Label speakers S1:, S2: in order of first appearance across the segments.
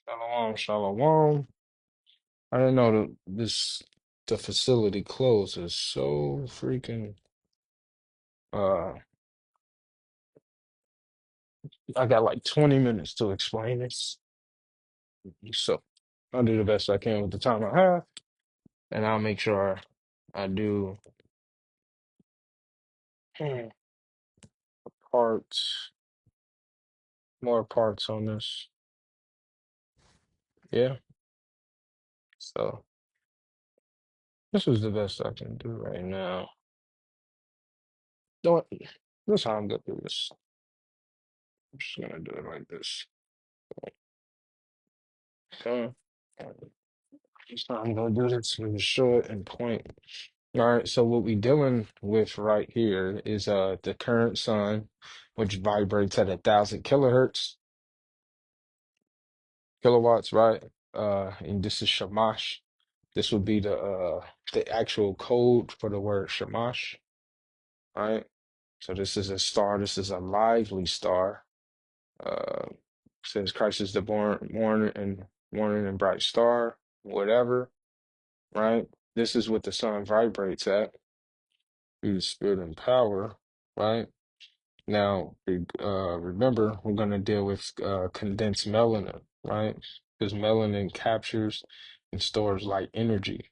S1: Shalom, shalom. I didn't know the facility closes so freaking uh I got like 20 minutes to explain this. So I'll do the best I can with the time I have, and I'll make sure I do hmm, parts, more parts on this. Yeah. So this is the best I can do right now. Don't This how I'm gonna do this. I'm just gonna do it like this. Okay. This how I'm gonna do this with short and point. All right, so what we dealing with right here is the current sun, which vibrates at 1,000 kilowatts, right? And this is shamash. This would be the actual code for the word shamash, right? So this is a star. This is a lively star. Uh, Says Christ is the morning and bright star, whatever, right? This is what the sun vibrates at through the spirit and power, right? Now, remember, we're going to deal with condensed melanin, right? Because melanin captures and stores light energy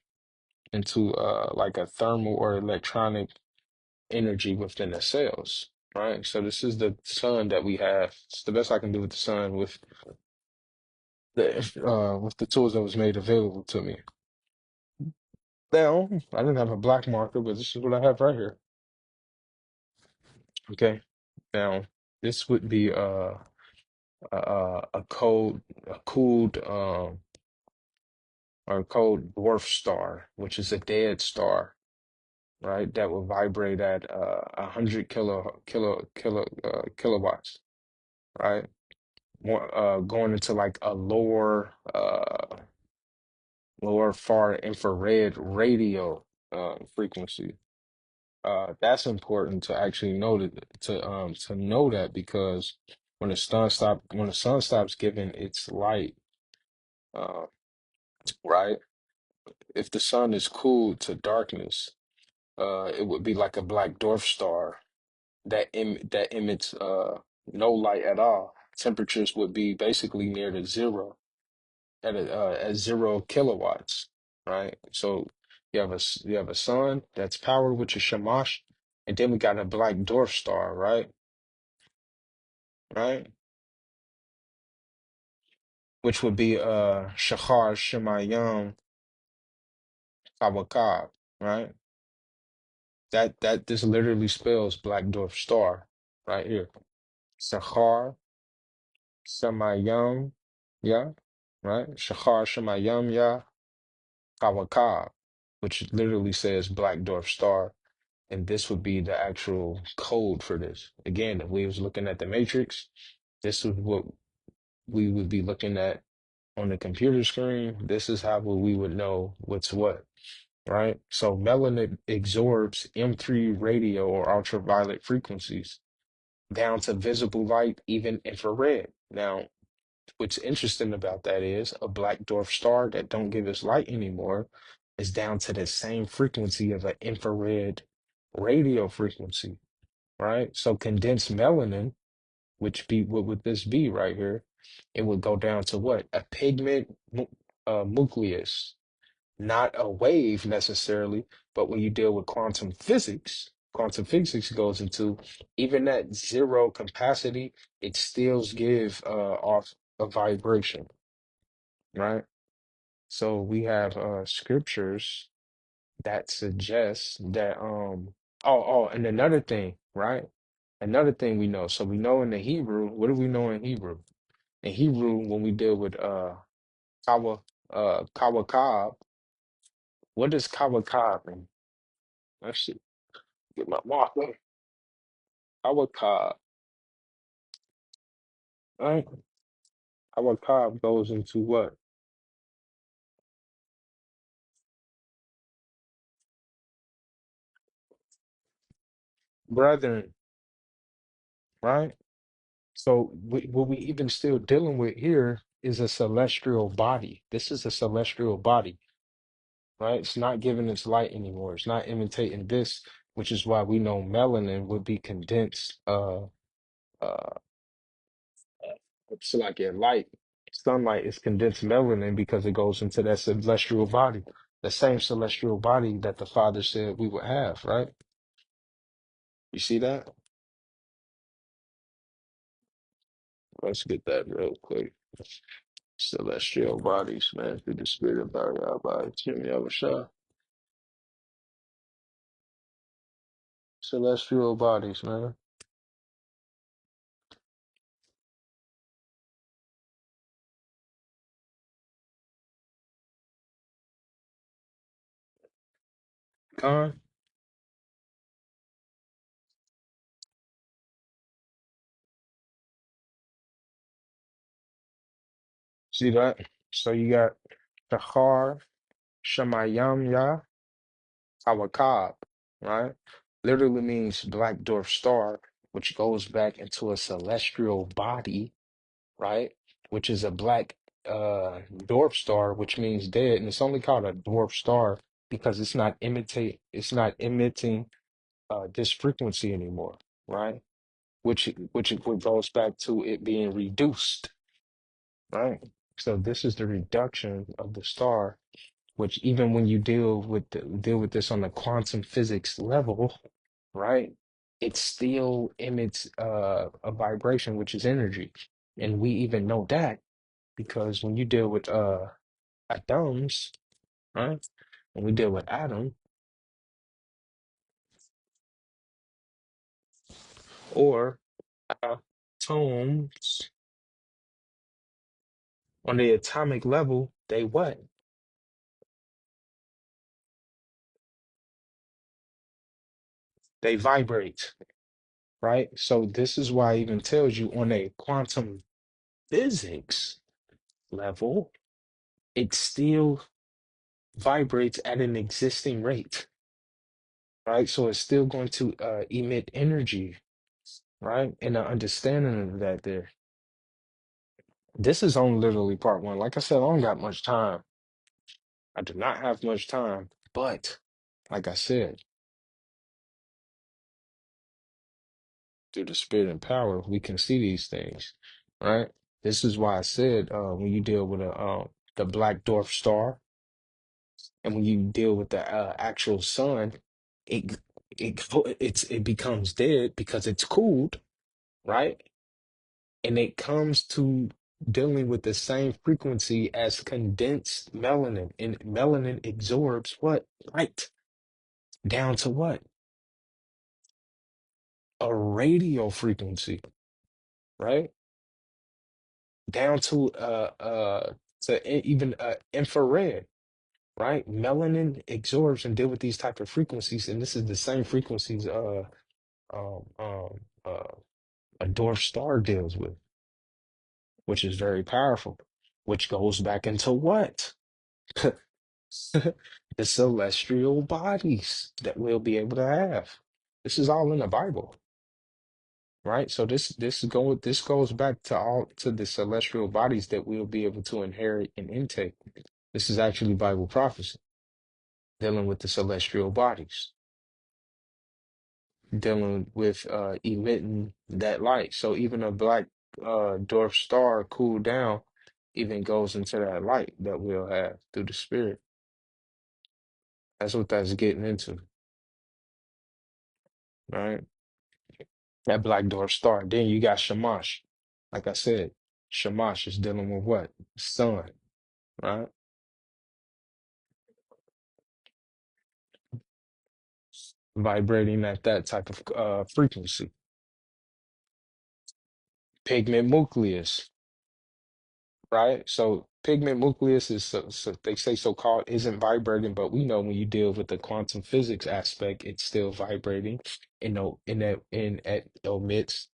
S1: into like a thermal or electronic energy within the cells, right? So this is the sun that we have. It's the best I can do with the sun with the tools that was made available to me. Now, I didn't have a black marker, but this is what I have right here. Okay. Now, this would be a cooled or cold dwarf star, which is a dead star, right? That will vibrate at 100 kilowatts, right? More going into like a lower far infrared radio frequency. That's important to actually to know that because when the sun stops giving its light, uh, right? If the sun is cooled to darkness, it would be like a black dwarf star that emits no light at all. Temperatures would be basically near to zero at 0 kilowatts, right? So you have a sun that's powered, which is shamash, and then we got a black dwarf star, right? Right? Which would be Shachar Shemayim Kawakab, right? That this literally spells black dwarf star right here. Shachar Shemayim, yeah, right? Shachar Shemayim Ya Kawakab, which literally says black dwarf star. And this would be the actual code for this. Again, if we was looking at the matrix, this is what we would be looking at on the computer screen. This is how we would know what's what, right? So melanin absorbs M3 radio or ultraviolet frequencies down to visible light, even infrared. Now, what's interesting about that is a black dwarf star that don't give us light anymore is down to the same frequency of an infrared radio frequency, right? So condensed melanin, which be what would this be right here? It would go down to what? A pigment nucleus, not a wave necessarily, but when you deal with quantum physics goes into even at zero capacity, it still give off a vibration, right? So we have scriptures that suggests that and another thing, right? Another thing we know. So we know in the Hebrew, what do we know in Hebrew? In Hebrew, when we deal with kawa kawakab, what does kawakab mean? Let's see. Get my marker. Kawakab, right? Kawakab goes into what? Brethren, right? So what we even still dealing with here is a celestial body. This is a celestial body, right? It's not giving its light anymore. It's not imitating this, which is why we know melanin would be condensed. Uh, it's like a light, sunlight is condensed melanin because it goes into that celestial body, the same celestial body that the Father said we would have, right? You see that? Let's get that real quick. Celestial bodies, man, through the spirit of our body. Jimmy Abashah. Celestial bodies, man. Con, see that? So you got Shachar, Shemayamya, Awakab, right? Literally means black dwarf star, which goes back into a celestial body, right? Which is a black dwarf star, which means dead, and it's only called a dwarf star because it's not emitting this frequency anymore, right? Which goes back to it being reduced, right? So this is the reduction of the star, which even when you deal with this on the quantum physics level, right? It still emits a vibration, which is energy. And we even know that because when you deal with atoms, right? When we deal with atom or atoms on the atomic level, they what? They vibrate, right? So this is why it even tells you on a quantum physics level, it still vibrates at an existing rate, right? So it's still going to emit energy, right? And the understanding of that there. This is on literally part one. Like I said, I don't got much time. I do not have much time, but like I said, through the spirit and power, we can see these things, right? This is why I said when you deal with the black dwarf star, and when you deal with the actual sun, it it becomes dead because it's cooled, right? And it comes to dealing with the same frequency as condensed melanin, and melanin absorbs what? Light down to what? A radio frequency, right? Down to even infrared, right? Melanin absorbs and deal with these type of frequencies, and this is the same frequencies um um uh a dwarf star deals with, which is very powerful, which goes back into what? The celestial bodies that we'll be able to have. This is all in the Bible, right? So this goes back to all to the celestial bodies that we'll be able to inherit and intake. This is actually Bible prophecy dealing with the celestial bodies, dealing with emitting that light. So even a black dwarf star cool down even goes into that light that we'll have through the spirit. That's what that's getting into, right? That black dwarf star. Then you got Shamash. Like I said, Shamash is dealing with what? Sun, right? Vibrating at that type of frequency. Pigment nucleus, right? So pigment nucleus is they say so called isn't vibrating, but we know when you deal with the quantum physics aspect, it's still vibrating. In it emits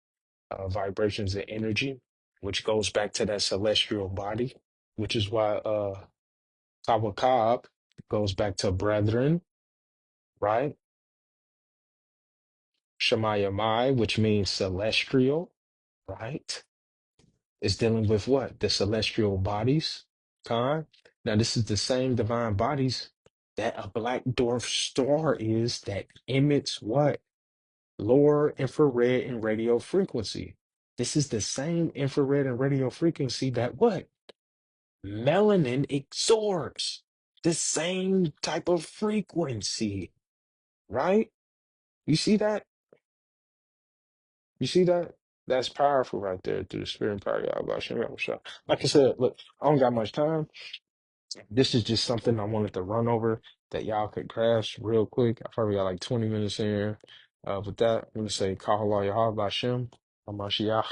S1: vibrations of energy, which goes back to that celestial body, which is why Tawakab goes back to brethren, right? Shemayamai, which means celestial, right? Is dealing with what? The celestial bodies, Khan. Now, this is the same divine bodies that a black dwarf star is that emits what? Lower infrared and radio frequency. This is the same infrared and radio frequency that what? Melanin absorbs. The same type of frequency, right? You see that? You see that? That's powerful right there through the spirit and power of Yahweh Hashem Yahushua. Like I said, look, I don't got much time. This is just something I wanted to run over that y'all could grasp real quick. I probably got like 20 minutes in here. With that, I'm gonna say Kahal Yahweh Hashem, Hamashiach,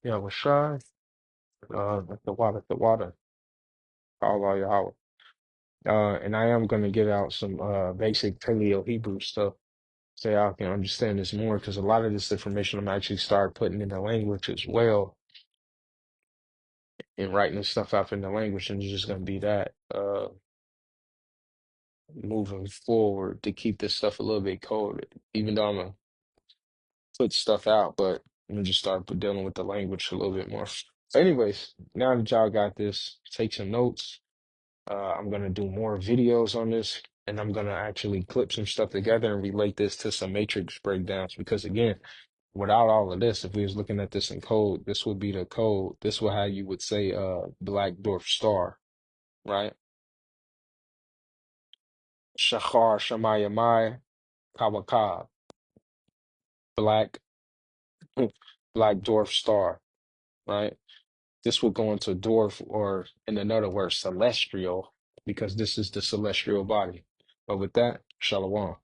S1: Yahushua, the water, Kahal Yahweh. And I am gonna get out some basic Paleo Hebrew stuff so y'all can understand this more because a lot of this information I'm actually start putting in the language as well and writing this stuff out in the language, and it's just gonna be that moving forward to keep this stuff a little bit coded. Even though I'm gonna put stuff out, but I'm gonna just start dealing with the language a little bit more. So anyways, now that y'all got this, take some notes. I'm gonna do more videos on this, and I'm gonna actually clip some stuff together and relate this to some matrix breakdowns. Because again, without all of this, if we was looking at this in code, this would be the code. This would how you would say black dwarf star, right? Shachar Shamayamai Kawakab, black black dwarf star, right? This would go into dwarf, or in another word, celestial, because this is the celestial body. But with that, shalom.